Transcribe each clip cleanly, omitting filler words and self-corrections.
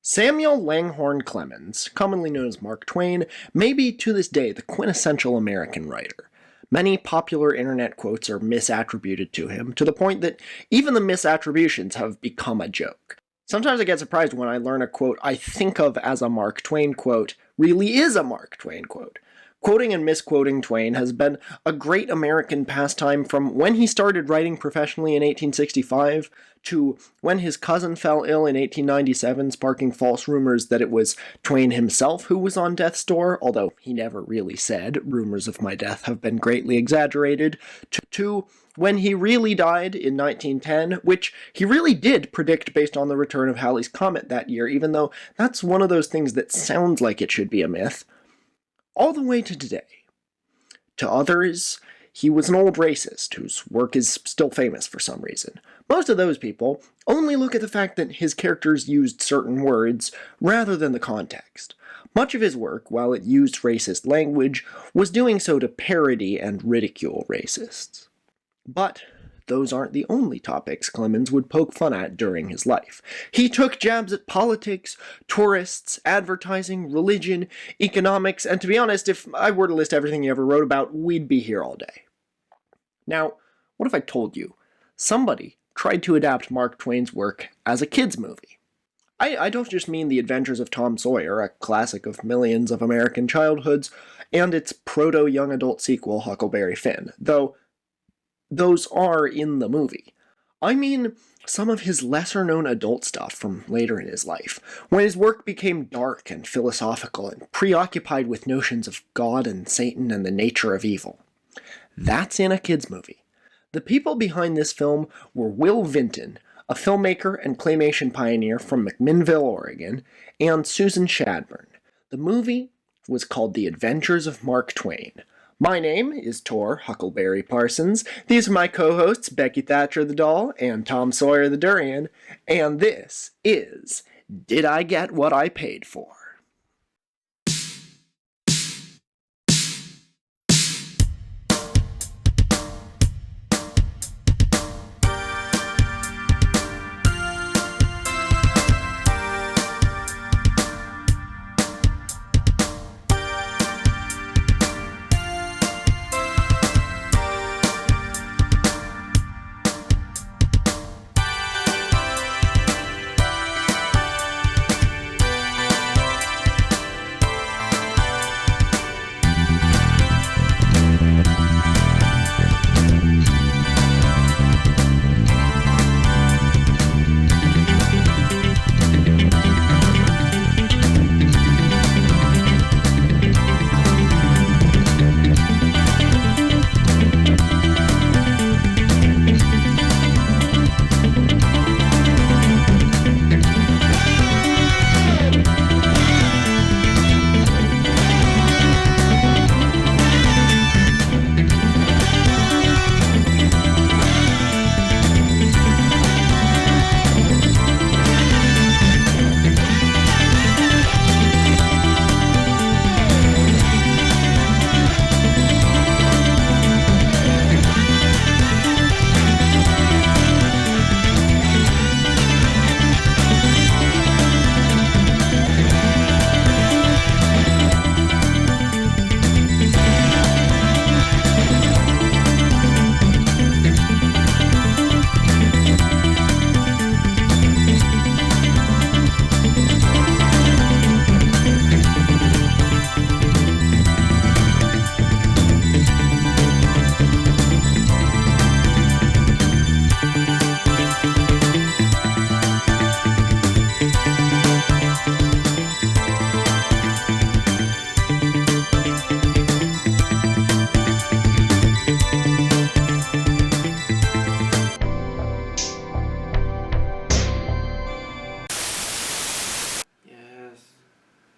Samuel Langhorne Clemens, commonly known as Mark Twain, may be to this day the quintessential American writer. Many popular internet quotes are misattributed to him, to the point that even the misattributions have become a joke. Sometimes I get surprised when I learn a quote I think of as a Mark Twain quote really is a Mark Twain quote. Quoting and misquoting Twain has been a great American pastime from when he started writing professionally in 1865 to when his cousin fell ill in 1897, sparking false rumors that it was Twain himself who was on death's door, although he never really said, rumors of my death have been greatly exaggerated, to when he really died in 1910, which he really did predict based on the return of Halley's Comet that year, even though that's one of those things that sounds like it should be a myth. All the way to today. To others, he was an old racist whose work is still famous for some reason. Most of those people only look at the fact that his characters used certain words rather than the context. Much of his work, while it used racist language, was doing so to parody and ridicule racists. But those aren't the only topics Clemens would poke fun at during his life. He took jabs at politics, tourists, advertising, religion, economics, and to be honest, if I were to list everything he ever wrote about, we'd be here all day. Now, what if I told you somebody tried to adapt Mark Twain's work as a kids' movie? I don't just mean The Adventures of Tom Sawyer, a classic of millions of American childhoods, and its proto-young adult sequel, Huckleberry Finn, though those are in the movie. I mean some of his lesser-known adult stuff from later in his life, when his work became dark and philosophical and preoccupied with notions of God and Satan and the nature of evil. That's in a kids' movie. The people behind this film were Will Vinton, a filmmaker and claymation pioneer from McMinnville, Oregon, and Susan Shadburn. The movie was called The Adventures of Mark Twain. My name is Tor Huckleberry Parsons. These are my co-hosts, Becky Thatcher the Doll and Tom Sawyer the Durian, and this is Did I Get What I Paid For?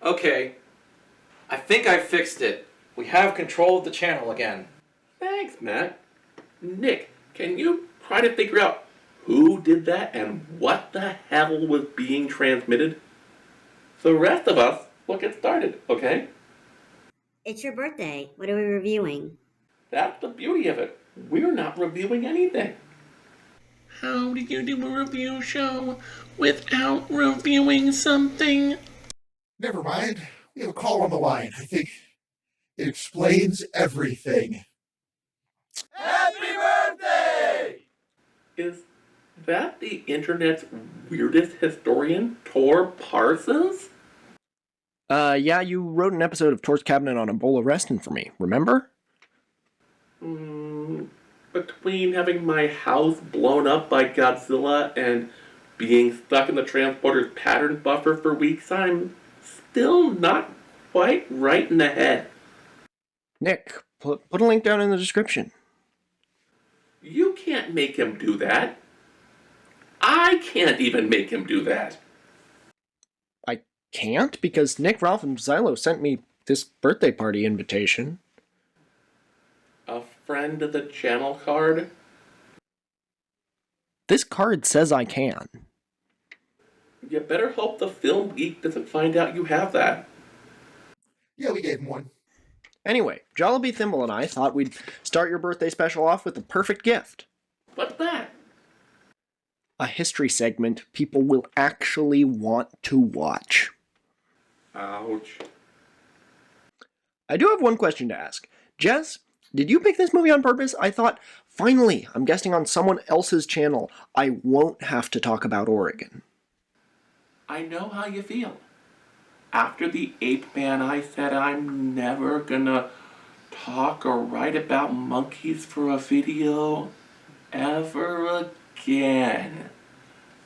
Okay, I think I fixed it. We have control of the channel again. Thanks, Matt. Nick, can you try to figure out who did that and what the hell was being transmitted? The rest of us will get started, okay? It's your birthday. What are we reviewing? That's the beauty of it. We're not reviewing anything. How do you do a review show without reviewing something? Never mind. We have a call on the line. I think it explains everything. Is that the internet's weirdest historian, Tor Parsons? Yeah, you wrote an episode of Tor's Cabinet on Ebola Reston for me, remember? Between having my house blown up by Godzilla and being stuck in the transporter's pattern buffer for weeks, I'm still not quite right in the head. Nick, put a link down in the description. You can't make him do that. I can't even make him do that. I can't, because Nick, Ralph, and Xylo sent me this birthday party invitation. A friend of the channel card? This card says I can. You better hope the film geek doesn't find out you have that. Yeah, we gave him one. Anyway, Jollibee Thimble and I thought we'd start your birthday special off with the perfect gift. What's that? A history segment people will actually want to watch. Ouch. I do have one question to ask. Jess, did you pick this movie on purpose? I thought, finally, I'm guesting on someone else's channel. I won't have to talk about Oregon. I know how you feel. After the Ape Man, I said I'm never gonna talk or write about monkeys for a video ever again.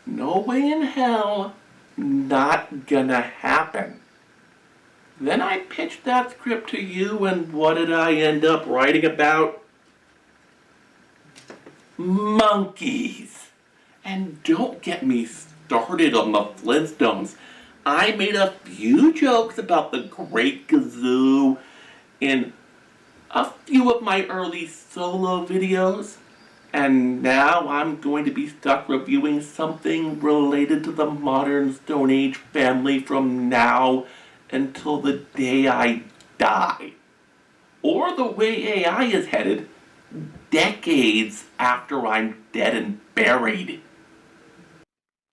No way in hell, not gonna happen. Then I pitched that script to you, and what did I end up writing about? Monkeys. And don't get me started on the Flintstones. I made a few jokes about the Great Gazoo in a few of my early solo videos, and now I'm going to be stuck reviewing something related to the modern Stone Age family from now until the day I die. Or the way AI is headed, decades after I'm dead and buried.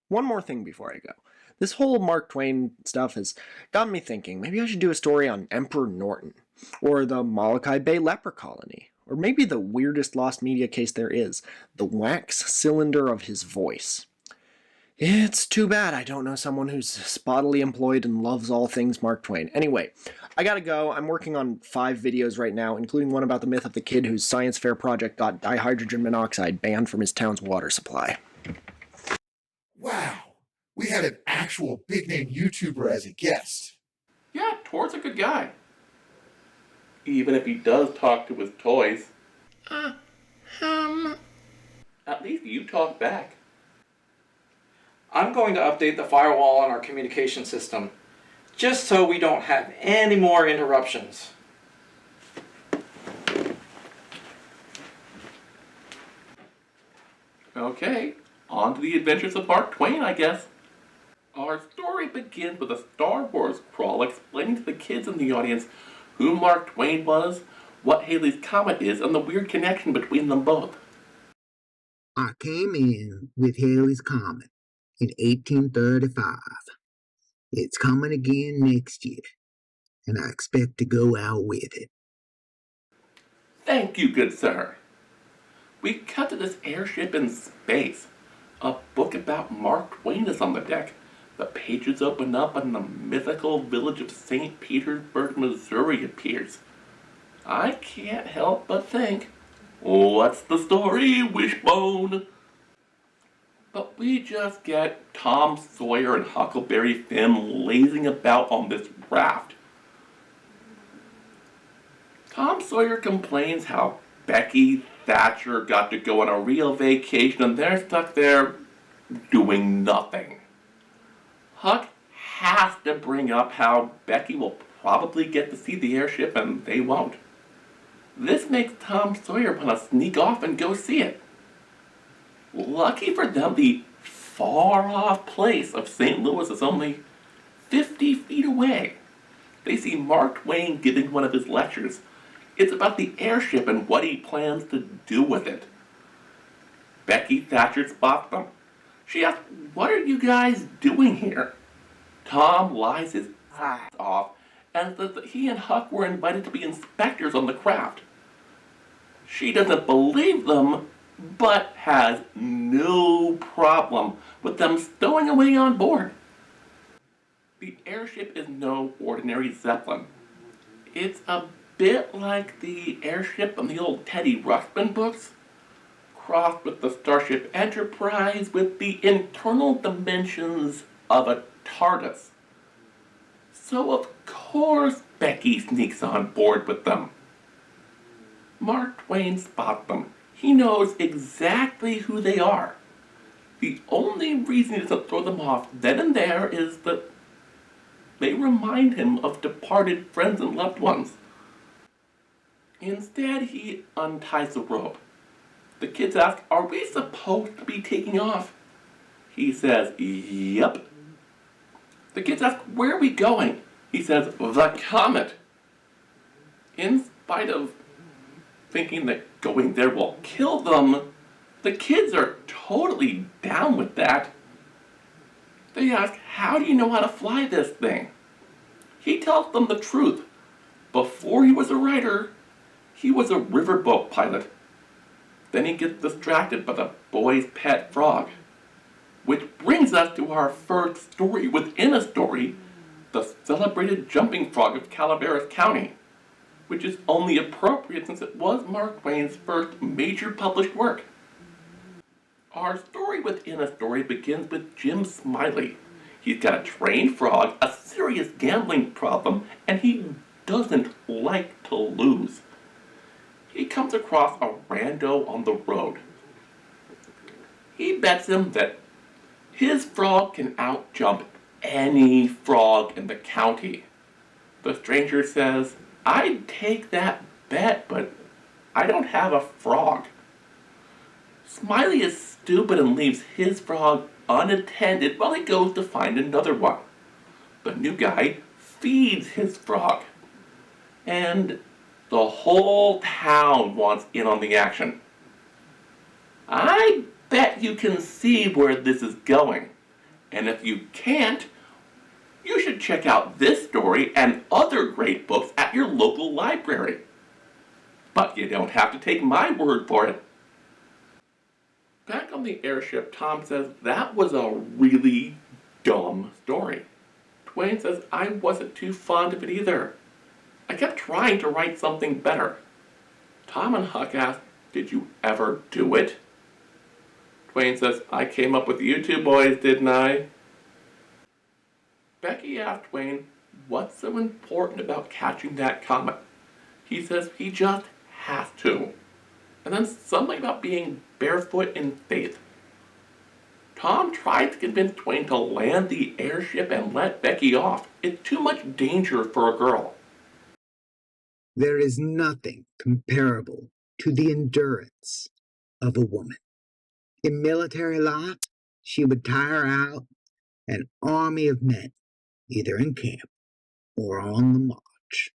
One more thing before I go. This whole Mark Twain stuff has gotten me thinking, maybe I should do a story on Emperor Norton, or the Molokai Bay leper colony, or maybe the weirdest lost media case there is, the wax cylinder of his voice. It's too bad I don't know someone who's spottily employed and loves all things Mark Twain. Anyway, I gotta go. I'm working on 5 videos right now, including one about the myth of the kid whose science fair project got dihydrogen monoxide banned from his town's water supply. Wow. We had an actual big-name YouTuber as a guest. Yeah, Tor's a good guy. Even if he does talk to his toys. At least you talk back. I'm going to update the firewall on our communication system, just so we don't have any more interruptions. Okay, on to the adventures of Mark Twain, I guess. Our story begins with a Star Wars crawl explaining to the kids in the audience who Mark Twain was, what Halley's Comet is, and the weird connection between them both. I came in with Halley's Comet in 1835. It's coming again next year, and I expect to go out with it. Thank you, good sir. We cut to this airship in space. A book about Mark Twain is on the deck. The pages open up and the mythical village of St. Petersburg, Missouri appears. I can't help but think, what's the story, Wishbone? But we just get Tom Sawyer and Huckleberry Finn lazing about on this raft. Tom Sawyer complains how Becky Thatcher got to go on a real vacation and they're stuck there doing nothing. Huck has to bring up how Becky will probably get to see the airship and they won't. This makes Tom Sawyer want to sneak off and go see it. Lucky for them, the far-off place of St. Louis is only 50 feet away. They see Mark Twain giving one of his lectures. It's about the airship and what he plans to do with it. Becky Thatcher spots them. She asks, "What are you guys doing here?" Tom lies his ass off and says that he and Huck were invited to be inspectors on the craft. She doesn't believe them, but has no problem with them stowing away on board. The airship is no ordinary Zeppelin. It's a bit like the airship in the old Teddy Ruxpin books, crossed with the Starship Enterprise with the internal dimensions of a TARDIS. So of course Becky sneaks on board with them. Mark Twain spots them. He knows exactly who they are. The only reason he doesn't throw them off then and there is that they remind him of departed friends and loved ones. Instead, he unties the rope. The kids ask, "Are we supposed to be taking off?" He says, "Yep." The kids ask, "Where are we going?" He says, "The comet." In spite of thinking that going there will kill them, the kids are totally down with that. They ask, "How do you know how to fly this thing?" He tells them the truth. Before he was a writer, he was a riverboat pilot. Then he gets distracted by the boy's pet frog. Which brings us to our first story within a story, the celebrated jumping frog of Calaveras County, which is only appropriate since it was Mark Twain's first major published work. Our story within a story begins with Jim Smiley. He's got a trained frog, a serious gambling problem, and he doesn't like to lose. He comes across a rando on the road. He bets him that his frog can outjump any frog in the county. The stranger says, "I'd take that bet, but I don't have a frog." Smiley is stupid and leaves his frog unattended while he goes to find another one. The new guy feeds his frog. And the whole town wants in on the action. I bet you can see where this is going. And if you can't, you should check out this story and other great books at your local library. But you don't have to take my word for it. Back on the airship, Tom says that was a really dumb story. Twain says I wasn't too fond of it either. I kept trying to write something better. Tom and Huck ask, "Did you ever do it?" Twain says, "I came up with you two boys, didn't I?" Becky asked Twain, "What's so important about catching that comet?" He says he just has to. And then something about being barefoot in faith. Tom tried to convince Twain to land the airship and let Becky off. It's too much danger for a girl. There is nothing comparable to the endurance of a woman. In military life, she would tire out an army of men, either in camp or on the march.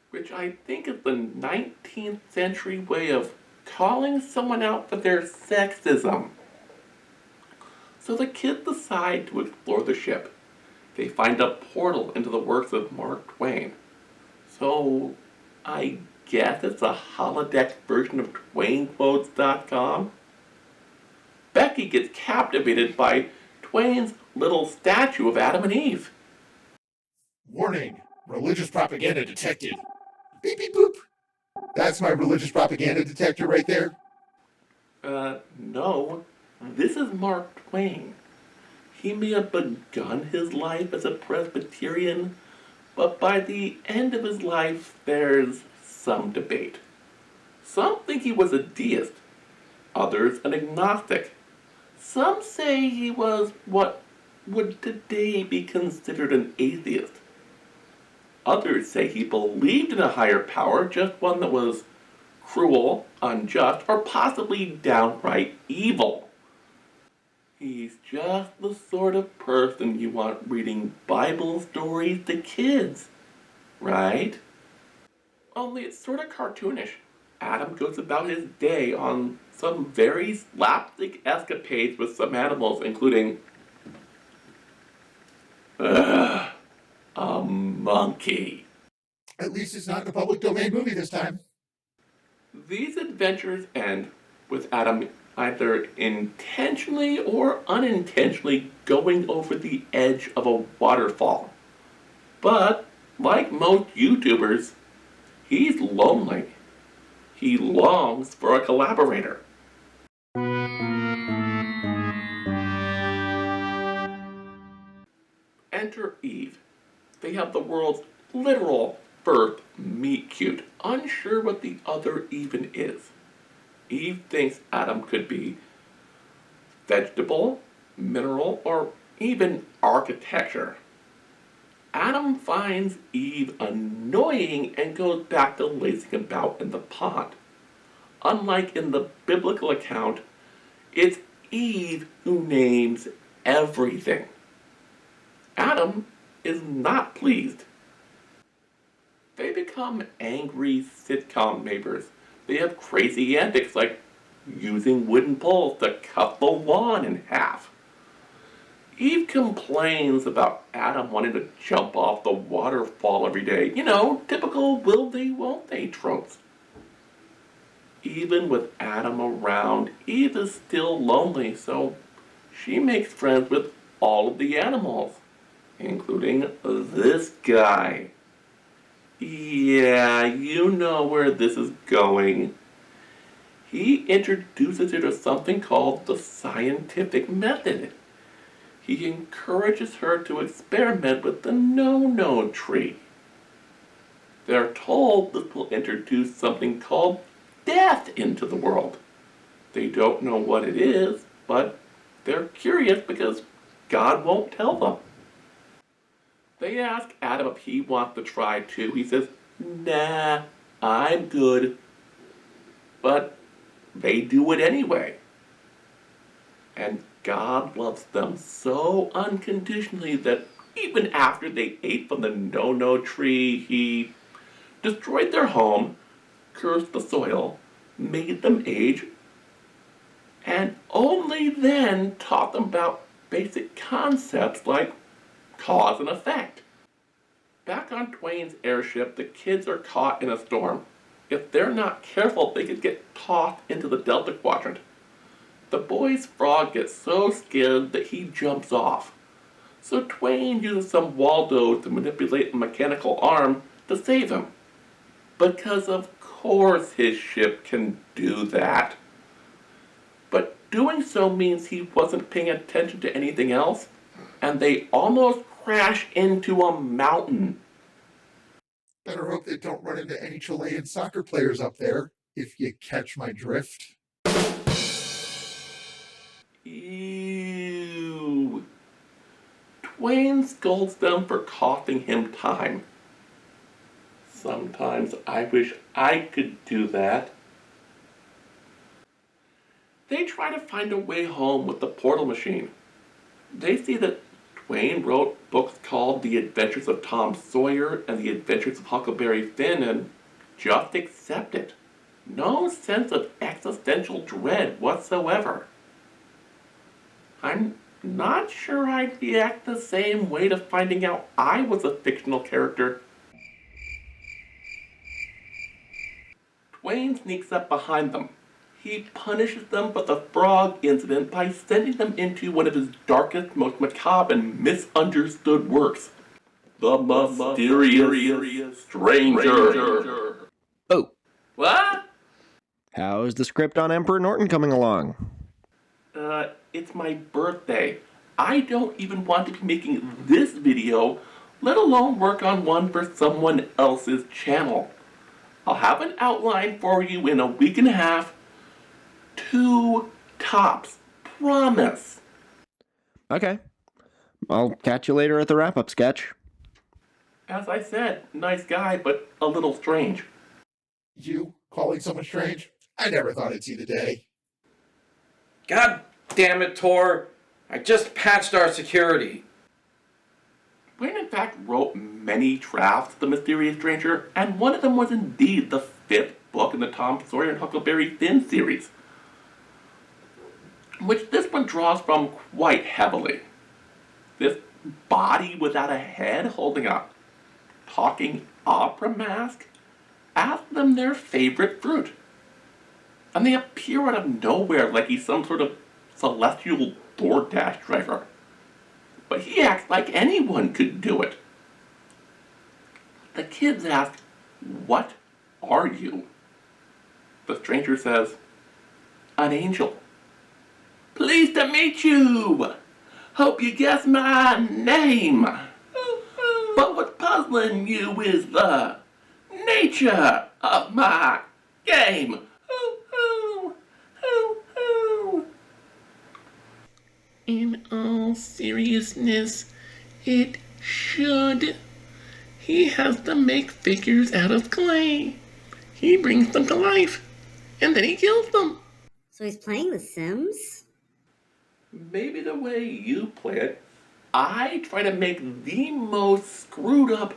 Which I think is the 19th century way of calling someone out for their sexism. So the kids decide to explore the ship. They find a portal into the works of Mark Twain. So I guess it's a holodeck version of TwainQuotes.com. Becky gets captivated by Twain's little statue of Adam and Eve. Warning, religious propaganda detected. Beep, beep, boop. That's my religious propaganda detector right there. No. This is Mark Twain. He may have begun his life as a Presbyterian, but by the end of his life, there's some debate. Some think he was a deist, others an agnostic. Some say he was what would today be considered an atheist. Others say he believed in a higher power, just one that was cruel, unjust, or possibly downright evil. He's just the sort of person you want reading Bible stories to kids, right? Only it's sort of cartoonish. Adam goes about his day on some very slapstick escapades with some animals, including a monkey. At least it's not in a public domain movie this time. These adventures end with Adam either intentionally or unintentionally going over the edge of a waterfall. But, like most YouTubers, he's lonely. He longs for a collaborator. Enter Eve. They have the world's literal first meet cute, unsure what the other even is. Eve thinks Adam could be vegetable, mineral, or even architecture. Adam finds Eve annoying and goes back to lazing about in the pond. Unlike in the biblical account, it's Eve who names everything. Adam is not pleased. They become angry sitcom neighbors. They have crazy antics like using wooden poles to cut the lawn in half. Eve complains about Adam wanting to jump off the waterfall every day. You know, typical will they, won't they tropes. Even with Adam around, Eve is still lonely, so she makes friends with all of the animals, including this guy. Yeah, you know where this is going. He introduces her to something called the scientific method. He encourages her to experiment with the no-no tree. They're told this will introduce something called death into the world. They don't know what it is, but they're curious because God won't tell them. They ask Adam if he wants to try too. He says, nah, I'm good. But they do it anyway. And God loves them so unconditionally that even after they ate from the no-no tree, he destroyed their home, cursed the soil, made them age, and only then taught them about basic concepts like cause and effect. Back on Twain's airship, the kids are caught in a storm. If they're not careful, they could get tossed into the Delta Quadrant. The boy's frog gets so scared that he jumps off. So Twain uses some Waldo to manipulate a mechanical arm to save him. Because of course his ship can do that. But doing so means he wasn't paying attention to anything else, and they almost crash into a mountain. Better hope they don't run into any Chilean soccer players up there, if you catch my drift. Ew. Twain scolds them for costing him time. Sometimes I wish I could do that. They try to find a way home with the portal machine. They see that Twain wrote books called The Adventures of Tom Sawyer and The Adventures of Huckleberry Finn and just accept it. No sense of existential dread whatsoever. I'm not sure I'd react the same way to finding out I was a fictional character. Twain sneaks up behind them. He punishes them for the frog incident by sending them into one of his darkest, most macabre and misunderstood works. The Mysterious Stranger. Oh, What? how's the script on Emperor Norton coming along? It's my birthday. I don't even want to be making this video, let alone work on one for someone else's channel. I'll have an outline for you in a week and a half. 2 tops. Promise. Okay. I'll catch you later at the wrap-up sketch. As I said, nice guy, but a little strange. You calling someone strange? I never thought I'd see the day. God damn it, Tor. I just patched our security. Wayne in fact wrote many drafts of The Mysterious Stranger, and one of them was indeed the 5th book in the Tom Sawyer and Huckleberry Finn series, which this one draws from quite heavily. This body without a head holding a talking opera mask asks them their favorite fruit. And they appear out of nowhere like he's some sort of celestial DoorDash driver. But he acts like anyone could do it. The kids ask, "What are you?" The stranger says, "An angel." "Pleased to meet you. Hope you guess my name. But what's puzzling you is the nature of my game." In all seriousness, it should. He has to make figures out of clay. He brings them to life, and then he kills them. So he's playing The Sims? Maybe the way you play it, I try to make the most screwed up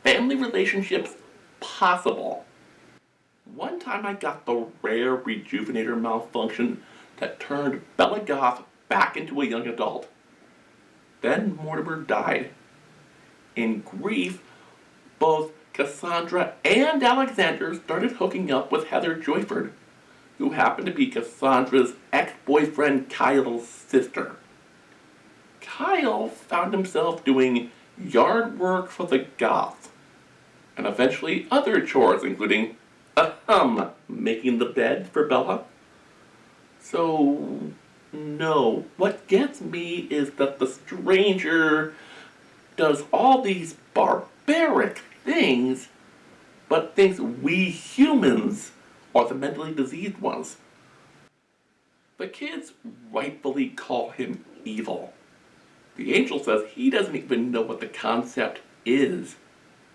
family relationships possible. One time I got the rare rejuvenator malfunction that turned Bella Goth back into a young adult. Then Mortimer died. In grief, both Cassandra and Alexander started hooking up with Heather Joyford, who happened to be Cassandra's ex-boyfriend Kyle's sister. Kyle found himself doing yard work for the Goths, and eventually other chores, including, making the bed for Bella. So, no, what gets me is that the stranger does all these barbaric things, but thinks we humans are the mentally diseased ones. The kids rightfully call him evil. The angel says he doesn't even know what the concept is,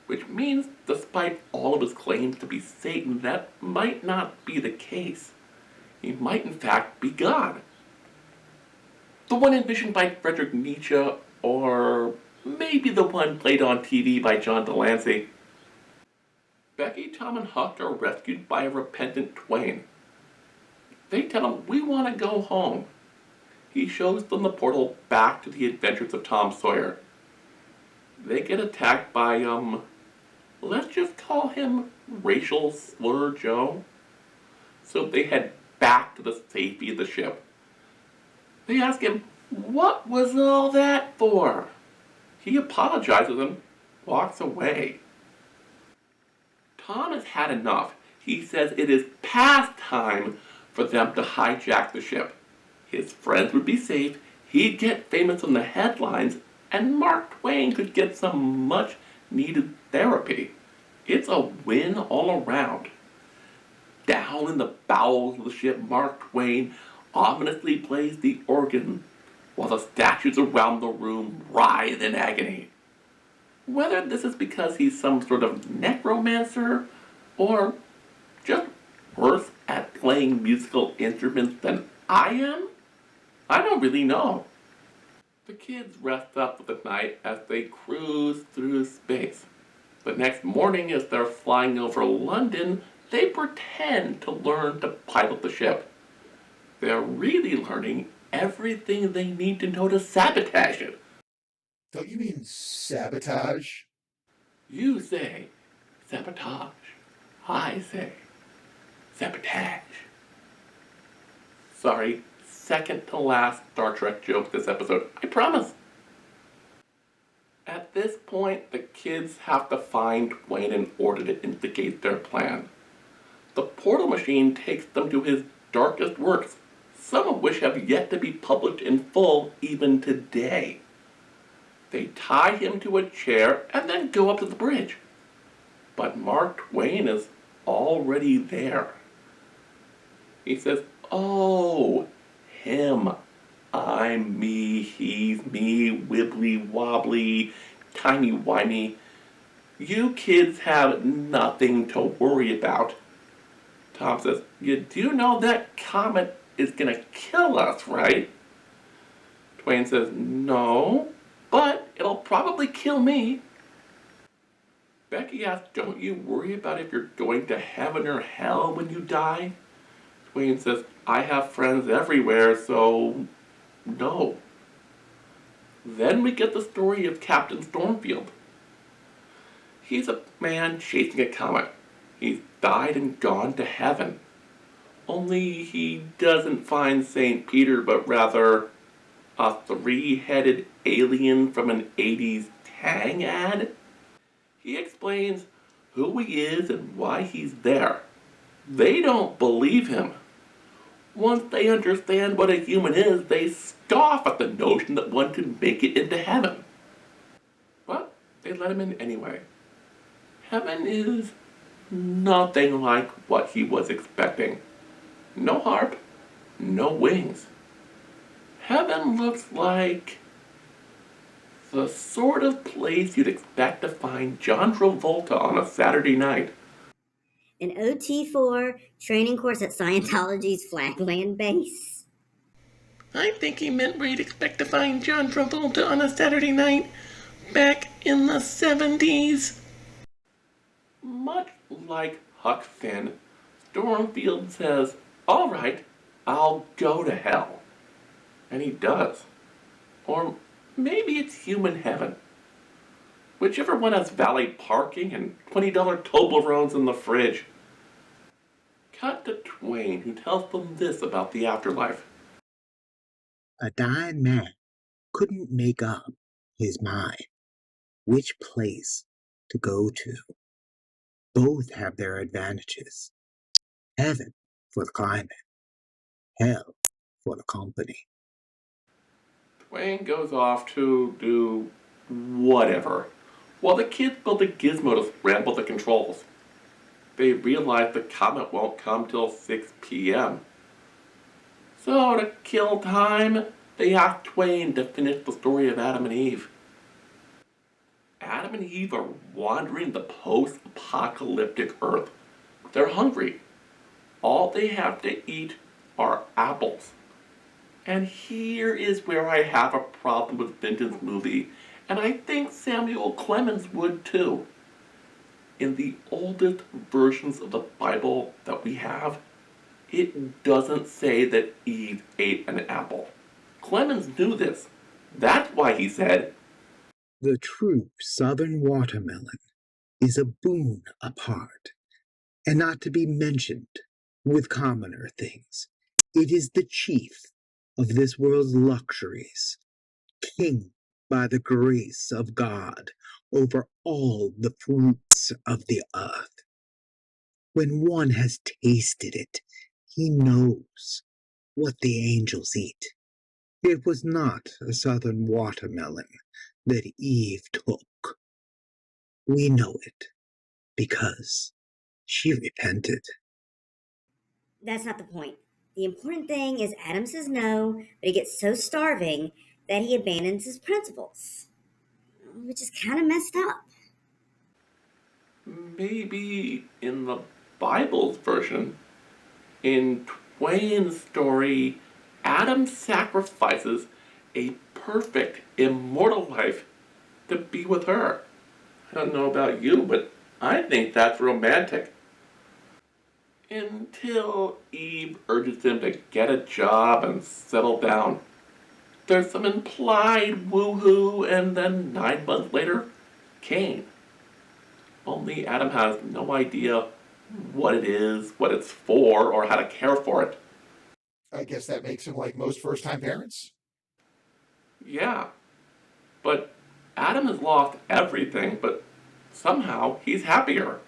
which means, despite all of his claims to be Satan, that might not be the case. He might in fact be God. The one envisioned by Friedrich Nietzsche, or maybe the one played on TV by John Delancey. Becky, Tom, and Huck are rescued by a repentant Twain. They tell him, "We want to go home." He shows them the portal back to the adventures of Tom Sawyer. They get attacked by, let's just call him Racial Slur Joe. So they head back to the safety of the ship. They ask him, "What was all that for?" He apologizes and walks away. Tom has had enough. He says it is past time for them to hijack the ship. His friends would be safe, he'd get famous in the headlines, and Mark Twain could get some much needed therapy. It's a win all around. Down in the bowels of the ship, Mark Twain ominously plays the organ while the statues around the room writhe in agony. Whether this is because he's some sort of necromancer or just worse at playing musical instruments than I am, I don't really know. The kids rest up for the night as they cruise through space. The next morning, as they're flying over London, they pretend to learn to pilot the ship. They're really learning everything they need to know to sabotage it. Don't you mean sabotage? You say sabotage. I say sabotage. Sorry, second to last Star Trek joke this episode, I promise. At this point, the kids have to find Twain in order to instigate their plan. The portal machine takes them to his darkest works, some of which have yet to be published in full even today. They tie him to a chair and then go up to the bridge. But Mark Twain is already there. He says, "Oh, him. I'm me, he's me, wibbly wobbly, timey-wimey. You kids have nothing to worry about." Tom says, "You do know that comet is gonna kill us, right?" Twain says, "No, but it'll probably kill me." Becky asks, don't you worry about if you're going to heaven or hell when you die? Twain says, I have friends everywhere, so no. Then we get the story of Captain Stormfield. He's a man chasing a comet. He's died and gone to heaven. Only he doesn't find St. Peter, but rather a three-headed alien from an 80s Tang ad. He explains who he is and why he's there. They don't believe him. Once they understand what a human is, they scoff at the notion that one can make it into heaven. But they let him in anyway. Heaven is nothing like what he was expecting. No harp, no wings. Heaven looks like the sort of place you'd expect to find John Travolta on a Saturday night. An OT4 training course at Scientology's Flagland base. I think he meant where you'd expect to find John Travolta on a Saturday night back in the 70s. Much like Huck Finn, Stormfield says, all right, I'll go to hell. And he does. Or maybe it's human heaven. Whichever one has valet parking and $20 Toblerones in the fridge. Cut to Twain, who tells them this about the afterlife. A dying man couldn't make up his mind which place to go to. Both have their advantages. Heaven for the climate, hell for the company. Twain goes off to do whatever, while the kids build a gizmo to scramble the controls. They realize the comet won't come till 6 p.m. So to kill time, they ask Twain to finish the story of Adam and Eve. Adam and Eve are wandering the post-apocalyptic Earth. They're hungry. All they have to eat are apples. And here is where I have a problem with Vinton's movie, and I think Samuel Clemens would too. In the oldest versions of the Bible that we have, it doesn't say that Eve ate an apple. Clemens knew this. That's why he said, The true southern watermelon is a boon apart, and not to be mentioned with commoner things. It is the chief of this world's luxuries, king by the grace of God over all the fruits of the earth. When one has tasted it, he knows what the angels eat. It was not a southern watermelon that Eve took. We know it because she repented. That's not the point. The important thing is Adam says no, but he gets so starving that he abandons his principles, which is kind of messed up. maybe in the Bible's version, in Twain's story, Adam sacrifices a perfect, immortal life to be with her. I don't know about you, but I think that's romantic. Until Eve urges him to get a job and settle down. There's some implied woohoo, and then 9 months later, Cain. Only Adam has no idea what it is, what it's for, or how to care for it. I guess that makes him like most first-time parents. Yeah, but Adam has lost everything, but somehow he's happier.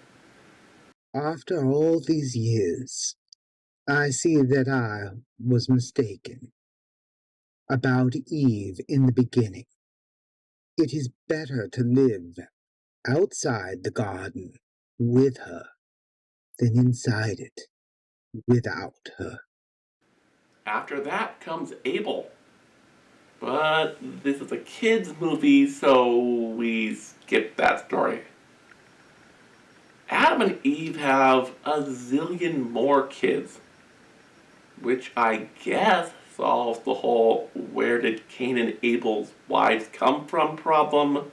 After all these years, I see that I was mistaken about Eve in the beginning. It is better to live outside the garden with her than inside it without her. After that comes Abel. But this is a kid's movie, so we skip that story. Adam and Eve have a zillion more kids, which I guess solves the whole where did Cain and Abel's wives come from problem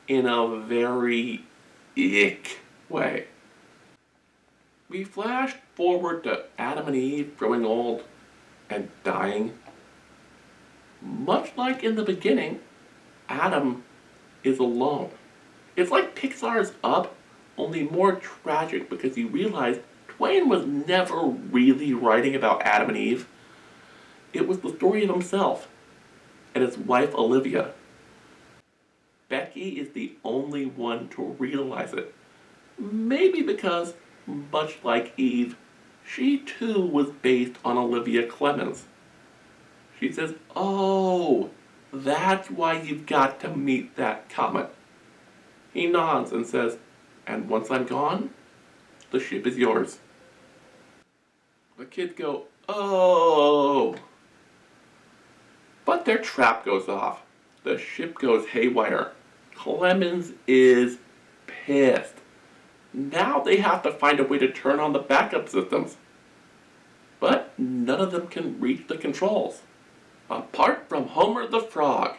in a very ick way. We flash forward to Adam and Eve growing old and dying. Much like in the beginning, Adam is alone. It's like Pixar's Up, only more tragic because you realize Twain was never really writing about Adam and Eve. It was the story of himself and his wife Olivia. Becky is the only one to realize it. Maybe because, much like Eve, she too was based on Olivia Clemens. She says, "Oh, that's why you've got to meet that comet." He nods and says, "And once I'm gone, the ship is yours." The kids go, "Oh." But their trap goes off. The ship goes haywire. Clemens is pissed. Now they have to find a way to turn on the backup systems. But none of them can reach the controls, apart from Homer the Frog.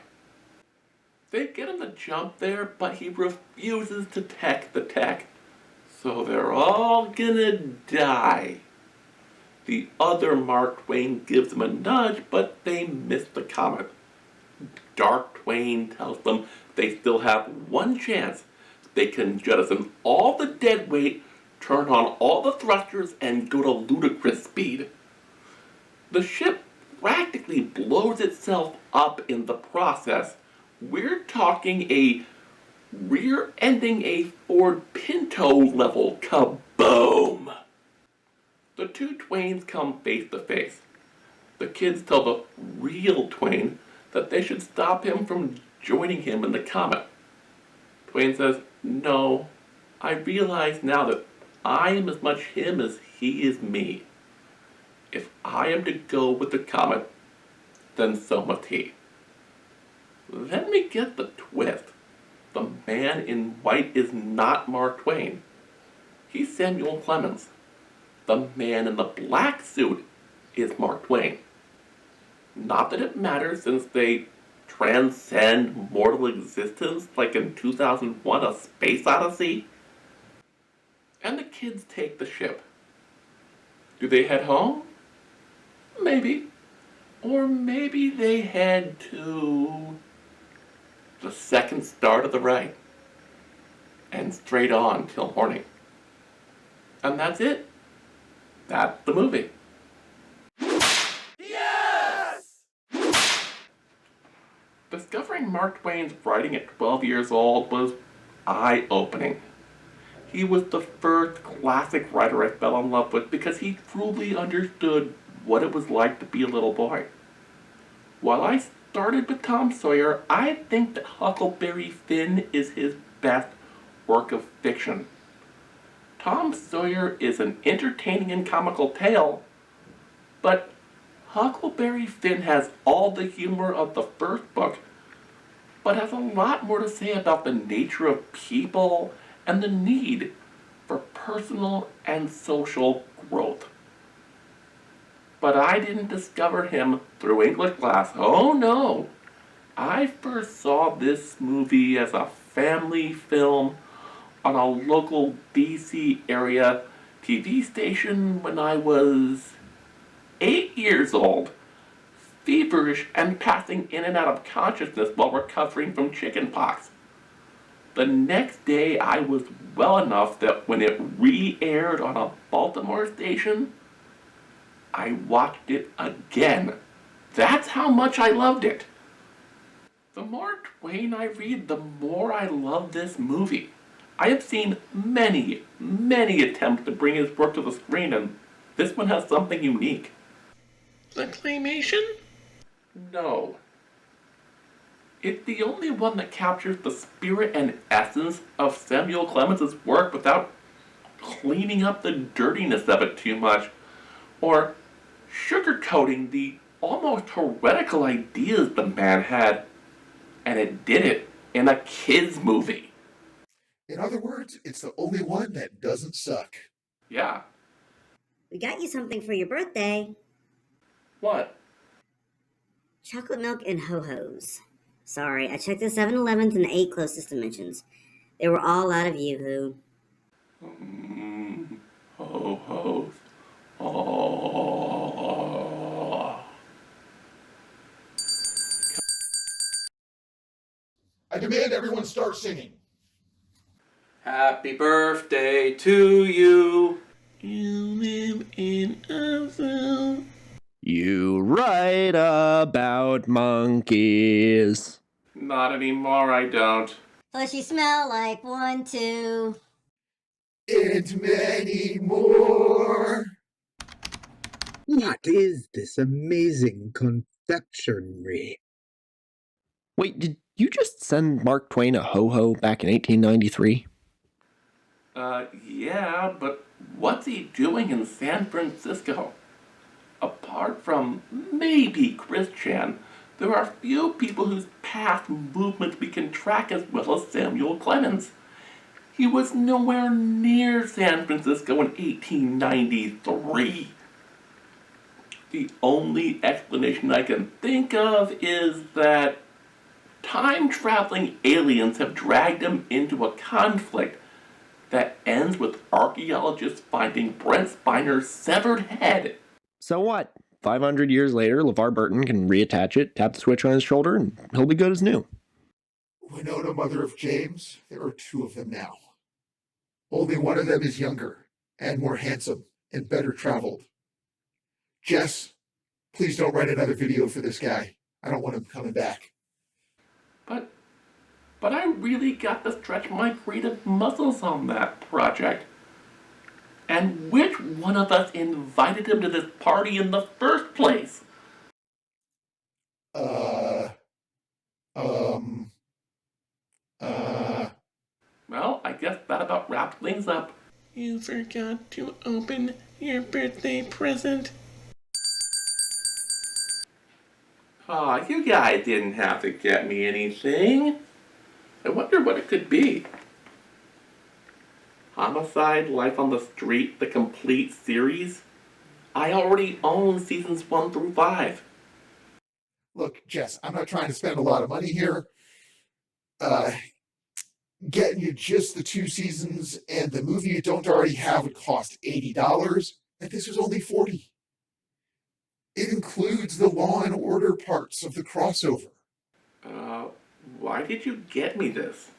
They get him to jump there, but he refuses to tech the tech. So they're all gonna die. The other Mark Twain gives them a nudge, but they miss the comet. Dark Twain tells them they still have one chance. They can jettison all the dead weight, turn on all the thrusters, and go to ludicrous speed. The ship practically blows itself up in the process. We're talking a rear-ending a Ford Pinto level kaboom. The two Twains come face to face. The kids tell the real Twain that they should stop him from joining him in the comet. Twain says, "No, I realize now that I am as much him as he is me. If I am to go with the comet, then so must he." Then we get the twist. The man in white is not Mark Twain. He's Samuel Clemens. The man in the black suit is Mark Twain. Not that it matters, since they transcend mortal existence like in 2001 A Space Odyssey. And the kids take the ship. Do they head home? Maybe. Or maybe they head to the second star to the right and straight on till morning. And that's it. That's the movie. Yes! Discovering Mark Twain's writing at 12 years old was eye-opening. He was the first classic writer I fell in love with because he truly understood what it was like to be a little boy. While I started with Tom Sawyer, I think that Huckleberry Finn is his best work of fiction. Tom Sawyer is an entertaining and comical tale, but Huckleberry Finn has all the humor of the first book, but has a lot more to say about the nature of people and the need for personal and social growth. But I didn't discover him through English class. Oh no! I first saw this movie as a family film on a local DC area TV station when I was 8 years old, feverish and passing in and out of consciousness while recovering from chickenpox. The next day I was well enough that when it re-aired on a Baltimore station, I watched it again. That's how much I loved it. The more Twain I read, the more I love this movie. I have seen many, many attempts to bring his work to the screen, and this one has something unique. The claymation? No. It's the only one that captures the spirit and essence of Samuel Clemens' work without cleaning up the dirtiness of it too much, or sugarcoating the almost heretical ideas the man had. And it did it in a kid's movie. In other words, it's the only one that doesn't suck. Yeah. We got you something for your birthday. What? Chocolate milk and ho-hos. Sorry, I checked the 7-Elevens and the 8 closest dimensions. They were all out of Yoo-hoo. Ho-hos. Oh. I demand everyone start singing. Happy birthday to you. You live in a zoo. You write about monkeys. Not anymore, I don't. Plus you smell like 1, 2. And many more. What is this amazing confectionery? Wait, did you just send Mark Twain a ho-ho back in 1893? Yeah, but what's he doing in San Francisco? Apart from maybe Chris Chan, there are few people whose past movements we can track as well as Samuel Clemens. He was nowhere near San Francisco in 1893. The only explanation I can think of is that time-traveling aliens have dragged him into a conflict that ends with archaeologists finding Brent Spiner's severed head. So what? 500 years later, LeVar Burton can reattach it, tap the switch on his shoulder, and he'll be good as new. Winona, mother of James, there are 2 of them now. Only one of them is younger and more handsome and better traveled. Jess, please don't write another video for this guy. I don't want him coming back. But I really got to stretch my creative muscles on that project. And which one of us invited him to this party in the first place? Um, Well, I guess that about wraps things up. You forgot to open your birthday present. Aw, you guys didn't have to get me anything. I wonder what it could be. Homicide, Life on the Street, the complete series? I already own seasons 1 through 5. Look, Jess, I'm not trying to spend a lot of money here. Getting you just the 2 seasons and the movie you don't already have would cost $80, and this was only $40. It includes the Law and Order parts of the crossover. Why did you get me this?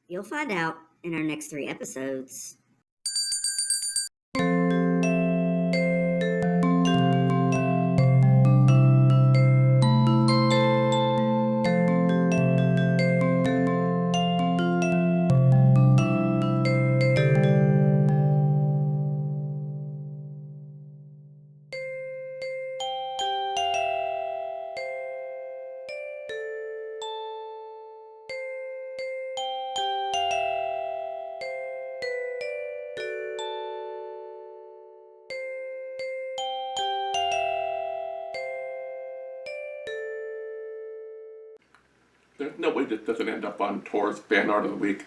You'll find out in our next 3 episodes. There's no way this doesn't end up on Tor's Fan Art of the Week.